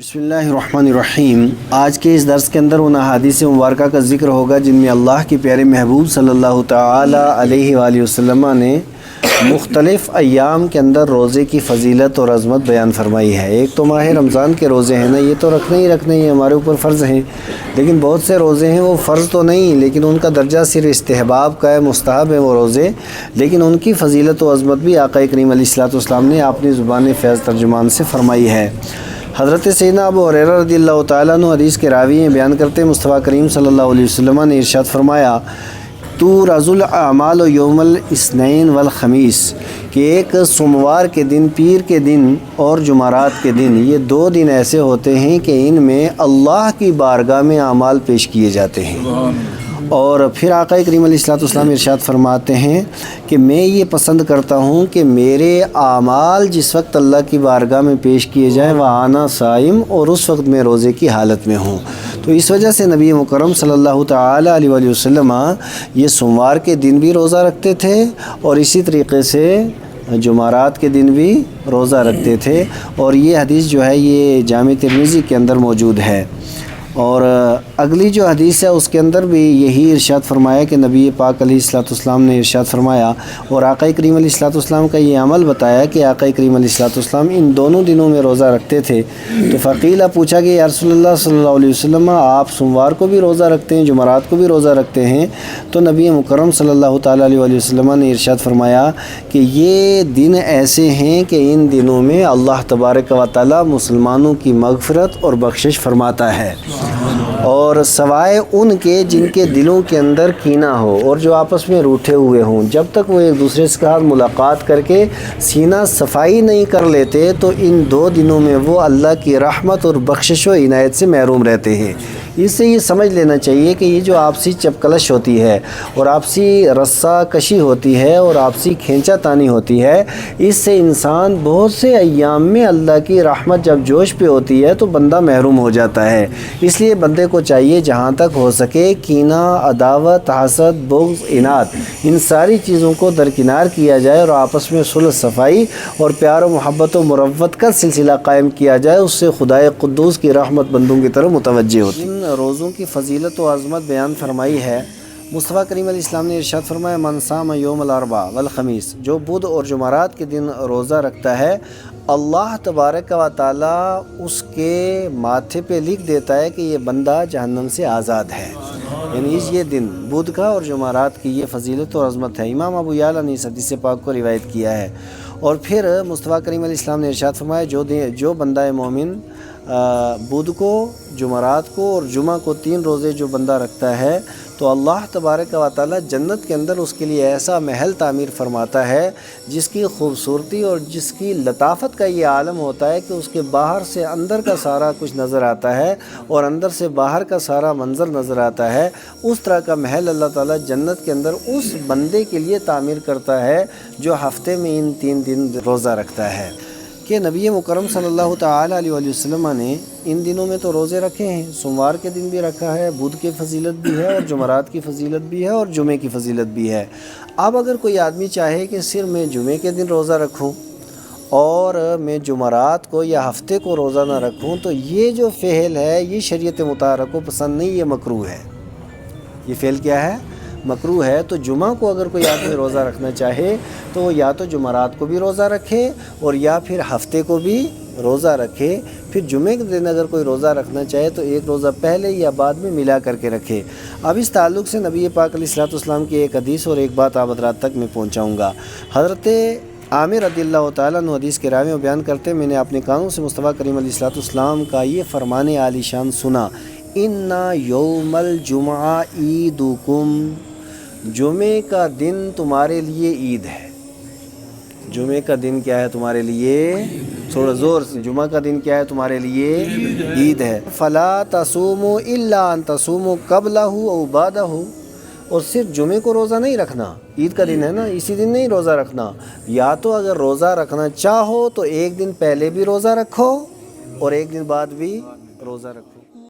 بسم اللہ الرحمن الرحیم۔ آج کے اس درس کے اندر ان احادیث مبارکہ کا ذکر ہوگا جن میں اللہ کے پیارے محبوب صلی اللہ تعالی علیہ وآلہ وسلم نے مختلف ایام کے اندر روزے کی فضیلت اور عظمت بیان فرمائی ہے۔ ایک تو ماہ رمضان کے روزے ہیں نا، یہ تو رکھنے ہی ہمارے اوپر فرض ہیں، لیکن بہت سے روزے ہیں وہ فرض تو نہیں، لیکن ان کا درجہ صرف استحباب کا ہے، مستحب ہے وہ روزے، لیکن ان کی فضیلت و عظمت بھی آقا کریم علیہ الصلوۃ والسلام نے اپنی زبان فیض ترجمان سے فرمائی ہے۔ حضرت سیدنا ابو ہریرہ رضی اللہ تعالیٰ عنہ حدیث کے راوی ہیں، بیان کرتے مصطفیٰ کریم صلی اللہ علیہ وسلم نے ارشاد فرمایا، تُورَزُ الْأَعْمَالُ یوم الاثنین والخمیس، کہ ایک سوموار کے دن، پیر کے دن اور جمعرات کے دن، یہ دو دن ایسے ہوتے ہیں کہ ان میں اللہ کی بارگاہ میں اعمال پیش کیے جاتے ہیں۔ اور پھر آقا کریم علیہ الصلوۃ والسلام ارشاد فرماتے ہیں کہ میں یہ پسند کرتا ہوں کہ میرے اعمال جس وقت اللہ کی بارگاہ میں پیش کیے جائیں وَأَنَا صائم، اور اس وقت میں روزے کی حالت میں ہوں۔ تو اس وجہ سے نبی مکرم صلی اللہ تعالی علیہ وآلہ وسلم یہ سوموار کے دن بھی روزہ رکھتے تھے اور اسی طریقے سے جمعرات کے دن بھی روزہ رکھتے تھے، اور یہ حدیث جو ہے یہ جامع ترمذی کے اندر موجود ہے۔ اور اگلی جو حدیث ہے اس کے اندر بھی یہی ارشاد فرمایا کہ نبی پاک علیہ الصلوۃ والسلام نے ارشاد فرمایا، اور آقا کریم علیہ الصلوۃ والسلام کا یہ عمل بتایا کہ آقا کریم علیہ الصلوۃ والسلام ان دونوں دنوں میں روزہ رکھتے تھے۔ تو فقیلہ پوچھا کہ یا رسول اللہ صلی اللہ علیہ وسلم، آپ سوموار کو بھی روزہ رکھتے ہیں، جمعرات کو بھی روزہ رکھتے ہیں؟ تو نبی مکرم صلی اللہ تعالیٰ علیہ وآلہ وسلم نے ارشاد فرمایا کہ یہ دن ایسے ہیں کہ ان دنوں میں اللہ تبارک و تعالیٰ مسلمانوں کی مغفرت اور بخشش فرماتا ہے، اور سوائے ان کے جن کے دلوں کے اندر کینہ ہو اور جو آپس میں روٹھے ہوئے ہوں، جب تک وہ ایک دوسرے سے ساتھ ملاقات کر کے سینہ صفائی نہیں کر لیتے تو ان دو دنوں میں وہ اللہ کی رحمت اور بخشش و عنایت سے محروم رہتے ہیں۔ اس سے یہ سمجھ لینا چاہیے کہ یہ جو آپسی چپکلش ہوتی ہے اور آپسی رسہ کشی ہوتی ہے اور آپسی کھینچا تانی ہوتی ہے، اس سے انسان بہت سے ایام میں اللہ کی رحمت جب جوش پہ ہوتی ہے تو بندہ محروم ہو جاتا ہے۔ اس لیے بندے کو چاہیے جہاں تک ہو سکے کینہ، عداوت، حسد، بغض، عناد، ان ساری چیزوں کو درکنار کیا جائے اور آپس میں صلح صفائی اور پیار و محبت و مروت کا سلسلہ قائم کیا جائے، اس سے خدائے قدوس کی رحمت بندوں کی طرف متوجہ ہوتی ہے۔ روزوں کی فضیلت و عظمت بیان فرمائی ہے۔ مصطفیٰ کریم علیہ السلام نے ارشاد فرمایا، من صام یوم الاربعاء والخمیس، جو بدھ اور جمعرات کے دن روزہ رکھتا ہے، اللہ تبارک و تعالیٰ اس کے ماتھے پہ لکھ دیتا ہے کہ یہ بندہ جہنم سے آزاد ہے۔ یعنی یہ دن بدھ کا اور جمعرات کی یہ فضیلت اور عظمت ہے۔ امام ابو یعلا نے اس حدیث پاک کو روایت کیا ہے۔ اور پھر مصطفیٰ کریم علیہ السلام نے ارشاد فرمایا، جو بندہ مومن بدھ کو، جمعرات کو اور جمعہ کو 3 روزے جو بندہ رکھتا ہے تو اللہ تبارک و تعالیٰ جنت کے اندر اس کے لیے ایسا محل تعمیر فرماتا ہے جس کی خوبصورتی اور جس کی لطافت کا یہ عالم ہوتا ہے کہ اس کے باہر سے اندر کا سارا کچھ نظر آتا ہے اور اندر سے باہر کا سارا منظر نظر آتا ہے۔ اس طرح کا محل اللہ تعالیٰ جنت کے اندر اس بندے کے لیے تعمیر کرتا ہے جو ہفتے میں ان 3 دن روزہ رکھتا ہے۔ کہ نبی مکرم صلی اللہ تعالی علیہ وآلہ وسلم نے ان دنوں میں تو روزے رکھے ہیں، سوموار کے دن بھی رکھا ہے، بدھ کی فضیلت بھی ہے اور جمعرات کی فضیلت بھی ہے اور جمعے کی فضیلت بھی ہے۔ اب اگر کوئی آدمی چاہے کہ صرف میں جمعے کے دن روزہ رکھوں اور میں جمعرات کو یا ہفتے کو روزہ نہ رکھوں، تو یہ جو فعل ہے یہ شریعت مطہرہ کو پسند نہیں، یہ مکروہ ہے۔ یہ فعل کیا ہے؟ مکروہ ہے۔ تو جمعہ کو اگر کوئی آدمی روزہ رکھنا چاہے تو وہ یا تو جمعرات کو بھی روزہ رکھے اور یا پھر ہفتے کو بھی روزہ رکھے۔ پھر جمعے کے دن اگر کوئی روزہ رکھنا چاہے تو ایک روزہ پہلے یا بعد میں ملا کر کے رکھے۔ اب اس تعلق سے نبی پاک علیہ الصلوۃ والسلام کی ایک حدیث اور ایک بات آپ حضرات تک میں پہنچاؤں گا۔ حضرت عامر رضی اللہ تعالیٰ عنہ حدیث کے راوی بیان کرتے، میں نے اپنے کانوں سے مصطفیٰ کریم علیہ الصلوۃ والسلام کا یہ فرمان عالی شان سنا، اِنَّ یوم الجمعہ عیدکم، جمعے کا دن تمہارے لیے عید ہے۔ جمعے کا دن کیا ہے تمہارے لیے؟ تھوڑا زور سے، جمعہ کا دن کیا ہے تمہارے لیے؟ عید ہے۔ فَلَا تَصُومُوا إِلَّا أَن تَصُومُوا قَبْلَهُ أَوْ بَعْدَهُ، اور صرف جمعے کو روزہ نہیں رکھنا، عید کا دن ہے نا، اسی دن نہیں روزہ رکھنا، یا تو اگر روزہ رکھنا چاہو تو ایک دن پہلے بھی روزہ رکھو اور ایک دن بعد بھی روزہ رکھو۔